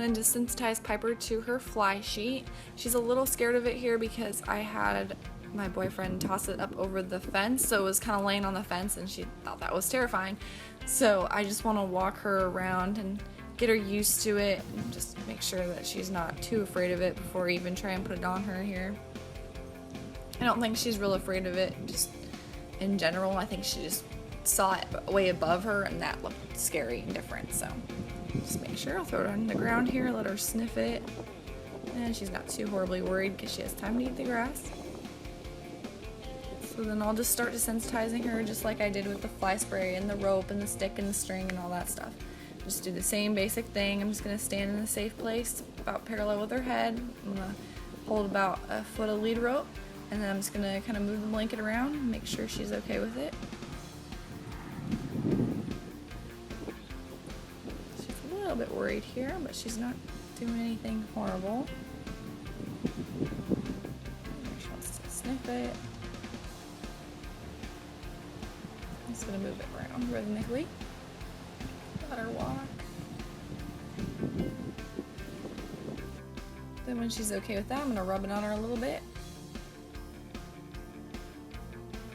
going to desensitize Piper to her fly sheet. She's a little scared of it here because I had my boyfriend toss it up over the fence, so it was kind of laying on the fence and she thought that was terrifying. So I just want to walk her around and get her used to it and just make sure that she's not too afraid of it before I even try and put it on her here. I don't think she's real afraid of it, just in general. I think she just saw it way above her and that looked scary and different. So just make sure I'll throw it on the ground here, let her sniff it, and she's not too horribly worried because she has time to eat the grass. So then I'll just start desensitizing her just like I did with the fly spray and the rope and the stick and the string and all that stuff. Just do the same basic thing. I'm just going to stand in a safe place about parallel with her head. I'm going to hold about a foot of lead rope, and then I'm just going to kind of move the blanket around and make sure she's okay with it. She's a little bit worried here, but she's not doing anything horrible. She wants to sniff it. I'm just going to move it around rhythmically. Let her walk. Then when she's okay with that, I'm going to rub it on her a little bit.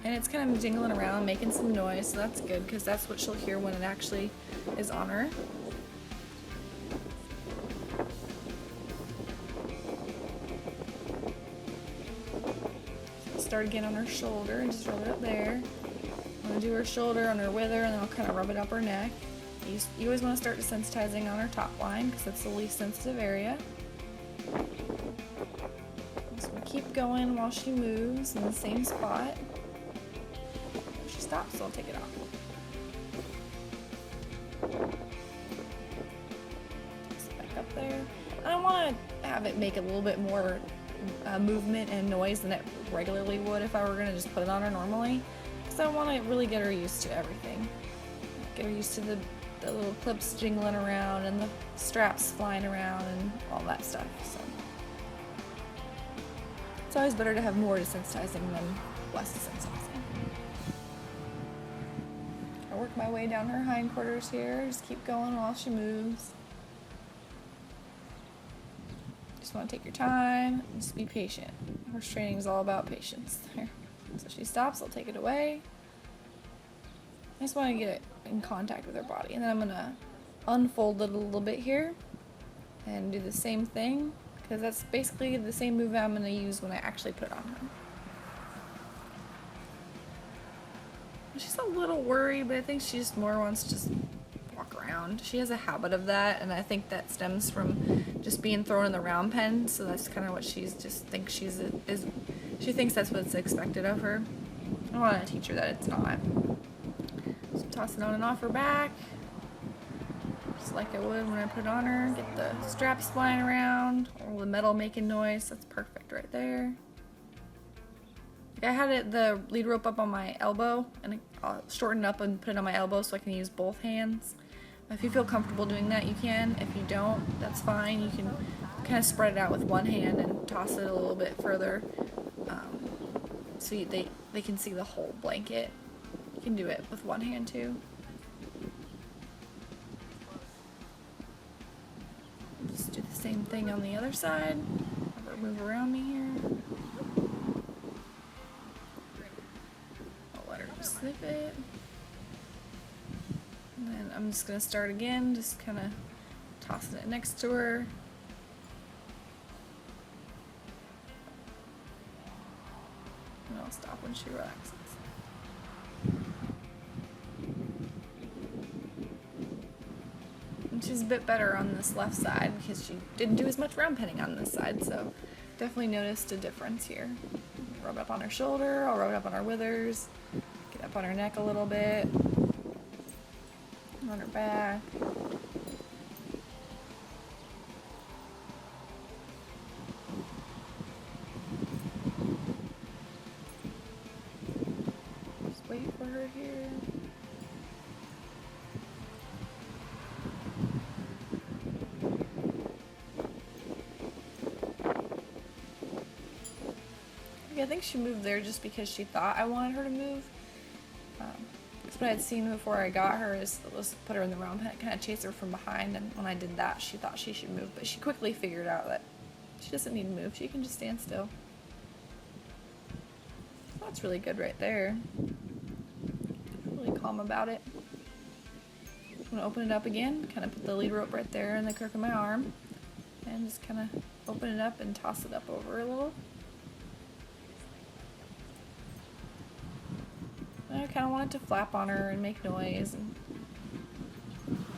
And it's kind of jingling around, making some noise, so that's good because that's what she'll hear when it actually is on her. So I'll start again on her shoulder and just rub it up there. I'm going to do her shoulder on her wither, and then I'll kind of rub it up her neck. You always want to start desensitizing on her top line because that's the least sensitive area. So we'll keep going while she moves in the same spot. If she stops, so I'll take it off. Just back up there. I want to have it make a little bit more movement and noise than it regularly would if I were going to just put it on her normally. Because I want to really get her used to everything. Get her used to the little clips jingling around and the straps flying around and all that stuff. So it's always better to have more desensitizing than less desensitizing. I work my way down her hindquarters here. Just keep going while she moves. Just want to take your time and just be patient. Horse training is all about patience. Here. So she stops, I'll take it away. I just want to get it in contact with her body, and then I'm going to unfold it a little bit here and do the same thing because that's basically the same move I'm going to use when I actually put it on her. She's a little worried, but I think she just more wants to just walk around. She has a habit of that, and I think that stems from just being thrown in the round pen, so that's kind of what she's just thinks she thinks that's what's expected of her. I want to teach her that it's not. So toss it on and off her back, just like I would when I put it on her. Get the straps flying around, all the metal making noise. That's perfect right there. I had the lead rope up on my elbow, and I'll shorten it up and put it on my elbow so I can use both hands. If you feel comfortable doing that, you can. If you don't, that's fine. You can kind of spread it out with one hand and toss it a little bit further so they can see the whole blanket. You can do it with one hand too. Just do the same thing on the other side. Have her move around me here. I'll let her sniff it. And then I'm just going to start again, just kind of tossing it next to her. And I'll stop when she relaxes. And she's a bit better on this left side because she didn't do as much round penning on this side, so definitely noticed a difference here. Rub it up on her shoulder, I'll rub it up on her withers, get up on her neck a little bit, on her back. Just wait for her here. I think she moved there just because she thought I wanted her to move. Because what I had seen before I got her is let's put her in the round pen, kind of chase her from behind, and when I did that, she thought she should move, but she quickly figured out that she doesn't need to move, she can just stand still. That's really good right there. Really calm about it. I'm going to open it up again, kind of put the lead rope right there in the crook of my arm, and just kind of open it up and toss it up over a little. And I kind of want it to flap on her and make noise and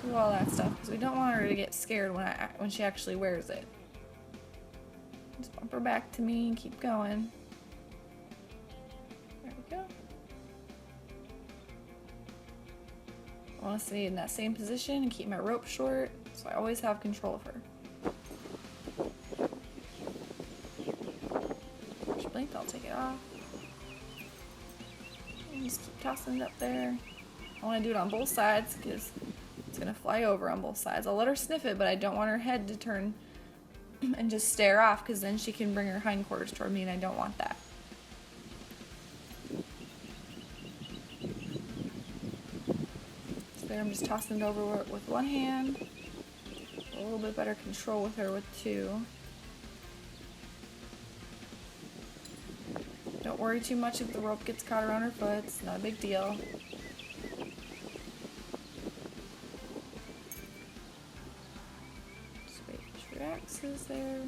do all that stuff, because we don't want her to get scared when she actually wears it. Just bump her back to me and keep going. There we go. I want to stay in that same position and keep my rope short, so I always have control of her. If she blinked, I'll take it off. And just keep tossing it up there. I want to do it on both sides because it's going to fly over on both sides. I'll let her sniff it, but I don't want her head to turn and just stare off, because then she can bring her hindquarters toward me, and I don't want that. So there I'm just tossing it over with one hand. A little bit better control with her with two. Don't worry too much if the rope gets caught around her foot. It's not a big deal. Just wait, she relaxes there.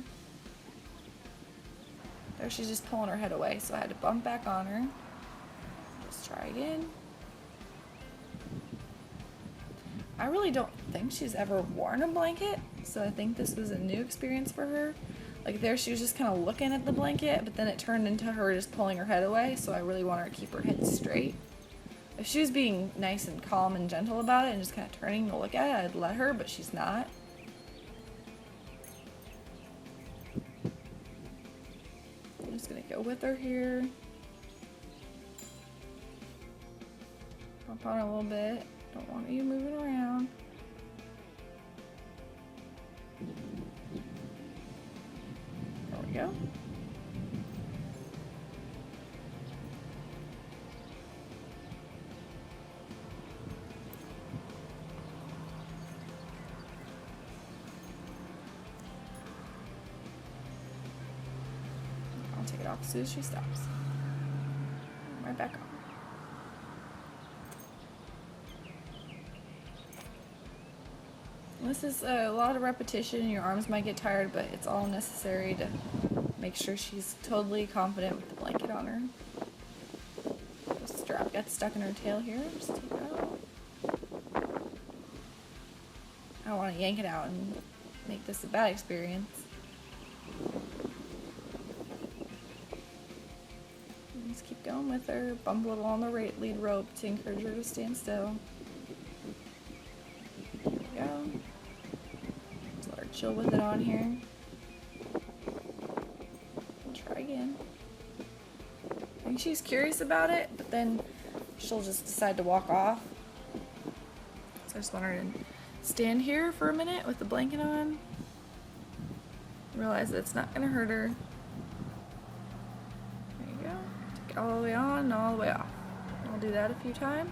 There, she's just pulling her head away, so I had to bump back on her. Let's try again. I really don't think she's ever worn a blanket, so I think this was a new experience for her. Like there, she was just kind of looking at the blanket, but then it turned into her just pulling her head away, so I really want her to keep her head straight. If she was being nice and calm and gentle about it and just kind of turning to look at it, I'd let her, but she's not. I'm just going to go with her here. Bump on her a little bit. Don't want you moving around. There we go. I'll take it off as soon as she stops. Right back on. This is a lot of repetition, your arms might get tired, but it's all necessary to make sure she's totally confident with the blanket on her. The strap gets stuck in her tail here, just take it out. I don't want to yank it out and make this a bad experience. And just keep going with her, bump a little on the lead rope to encourage her to stand still. There we go. Chill with it on here. We'll try again. I think she's curious about it, but then she'll just decide to walk off. So I just want her to stand here for a minute with the blanket on. Realize that it's not going to hurt her. There you go. Take it all the way on and all the way off. I'll do that a few times.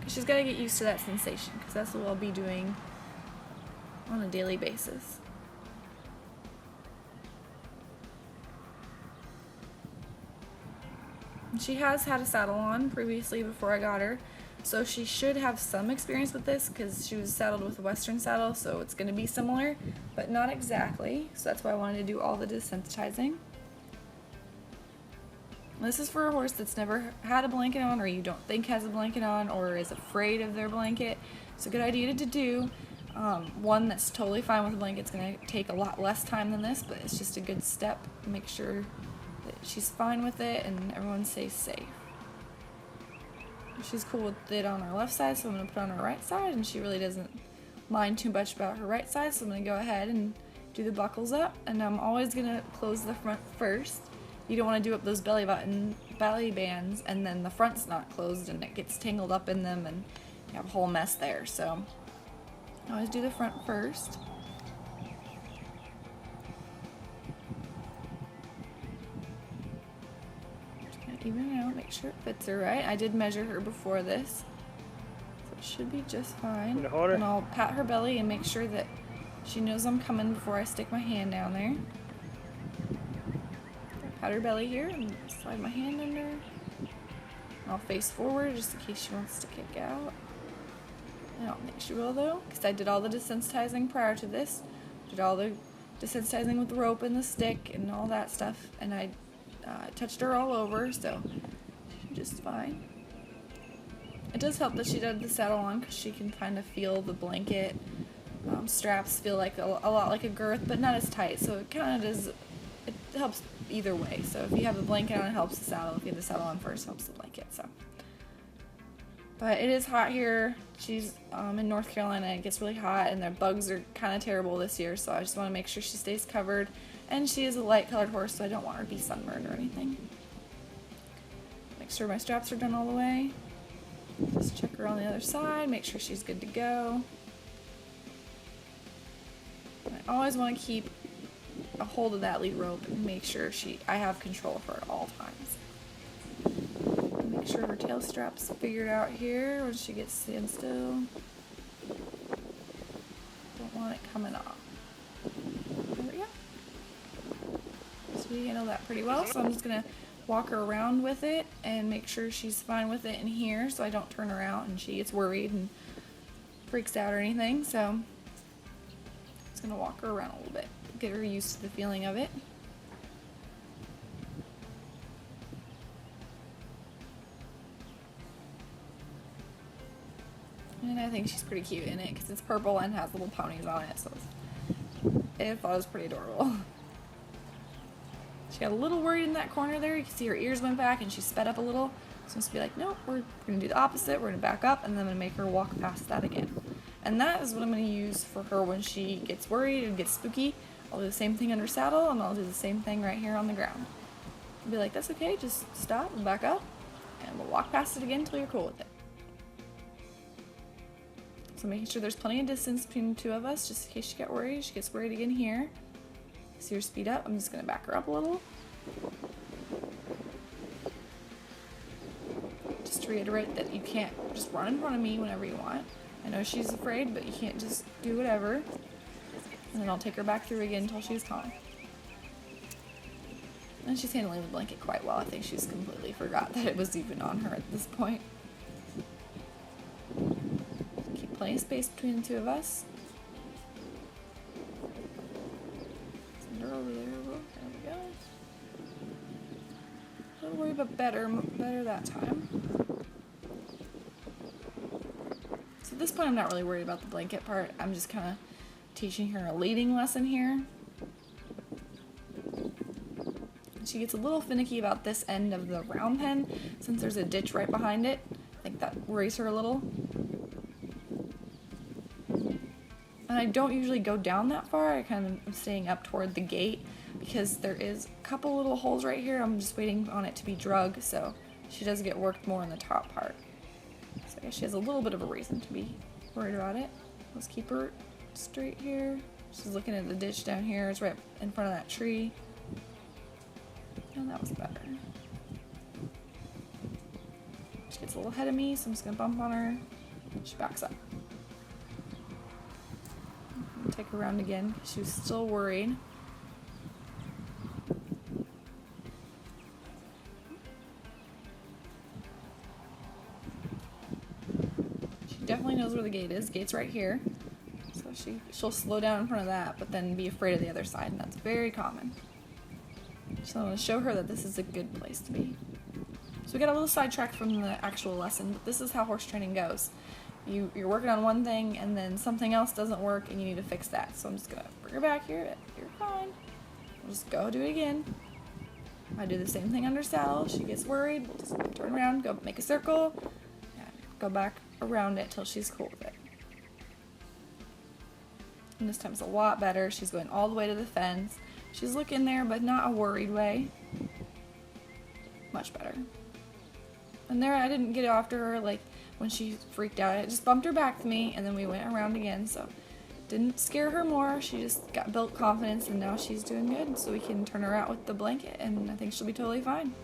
Because she's got to get used to that sensation, because that's what I'll be doing on a daily basis. She has had a saddle on previously before I got her, so she should have some experience with this because she was saddled with a Western saddle, so it's going to be similar, but not exactly. So that's why I wanted to do all the desensitizing. This is for a horse that's never had a blanket on, or you don't think has a blanket on, or is afraid of their blanket. It's a good idea to do. One that's totally fine with a blanket. It's going to take a lot less time than this, but it's just a good step. Make sure that she's fine with it and everyone stays safe. She's cool with it on her left side, so I'm going to put it on her right side, and she really doesn't mind too much about her right side, so I'm going to go ahead and do the buckles up, and I'm always going to close the front first. You don't want to do up those belly bands and then the front's not closed and it gets tangled up in them and you have a whole mess there, so I always do the front first. Just gonna even it out, make sure it fits her right. I did measure her before this. Should be just fine. Gonna hold her? And I'll pat her belly and make sure that she knows I'm coming before I stick my hand down there. Pat her belly here and slide my hand under. I'll face forward just in case she wants to kick out. I don't think she will though, because I did all the desensitizing prior to this. Did all the desensitizing with the rope and the stick and all that stuff, and I touched her all over, so she's just fine. It does help that she had the saddle on because she can kind of feel the blanket. Straps feel like a lot like a girth, but not as tight, so it kind of does, it helps either way. So if you have the blanket on, it helps the saddle. If you have the saddle on first, it helps the blanket. So, but it is hot here. She's in North Carolina. It gets really hot, and the bugs are kind of terrible this year, so I just want to make sure she stays covered. And she is a light colored horse, so I don't want her to be sunburned or anything. Make sure my straps are done all the way. Just check her on the other side, make sure she's good to go. I always want to keep a hold of that lead rope and make sure I have control of her at all times. Make sure her tail strap's figured out here when she gets standstill. Don't want it coming off. There we go. So we handle that pretty well, so I'm just going to walk her around with it and make sure she's fine with it in here so I don't turn her out and she gets worried and freaks out or anything. So I'm just going to walk her around a little bit, get her used to the feeling of it. And I think she's pretty cute in it because it's purple and has little ponies on it, so I thought it was pretty adorable. She got a little worried in that corner there. You can see her ears went back and she sped up a little. So I'm supposed to be like, nope, we're going to do the opposite. We're going to back up and then I'm going to make her walk past that again. And that is what I'm going to use for her when she gets worried and gets spooky. I'll do the same thing under saddle and I'll do the same thing right here on the ground. I'll be like, that's okay, just stop and back up and we'll walk past it again until you're cool with it. So making sure there's plenty of distance between the two of us just in case she gets worried. She gets worried again here. See her speed up. I'm just going to back her up a little. Just to reiterate that you can't just run in front of me whenever you want. I know she's afraid, but you can't just do whatever. And then I'll take her back through again until she's calm. And she's handling the blanket quite well. I think she's completely forgot that it was even on her at this point. Keep plenty of space between the two of us. Over there, there we go. Don't worry, but better that time. So at this point I'm not really worried about the blanket part. I'm just kind of teaching her a leading lesson here. She gets a little finicky about this end of the round pen since there's a ditch right behind it. I think that worries her a little. And I don't usually go down that far. I kind of am staying up toward the gate because there is a couple little holes right here. I'm just waiting on it to be drug, so she does get worked more in the top part. So I guess she has a little bit of a reason to be worried about it. Let's keep her straight here. She's looking at the ditch down here. It's right in front of that tree. And that was better. She gets a little ahead of me, so I'm just going to bump on her. She backs up. Take her around again because she was still worried. She definitely knows where the gate is. Gate's right here. So she'll slow down in front of that, but then be afraid of the other side, and that's very common. So I'm going to show her that this is a good place to be. So we got a little sidetracked from the actual lesson, but this is how horse training goes. You're working on one thing and then something else doesn't work and you need to fix that. So I'm just gonna bring her back here. You're fine. We'll just go do it again. I do the same thing under saddle. She gets worried. We'll just turn around, go make a circle, and go back around it till she's cool with it. And this time it's a lot better. She's going all the way to the fence. She's looking there, but not a worried way. Much better. And there I didn't get after her like when she freaked out. I just bumped her back to me and then we went around again, so didn't scare her more. She just got built confidence and now she's doing good, so we can turn her out with the blanket and I think she'll be totally fine.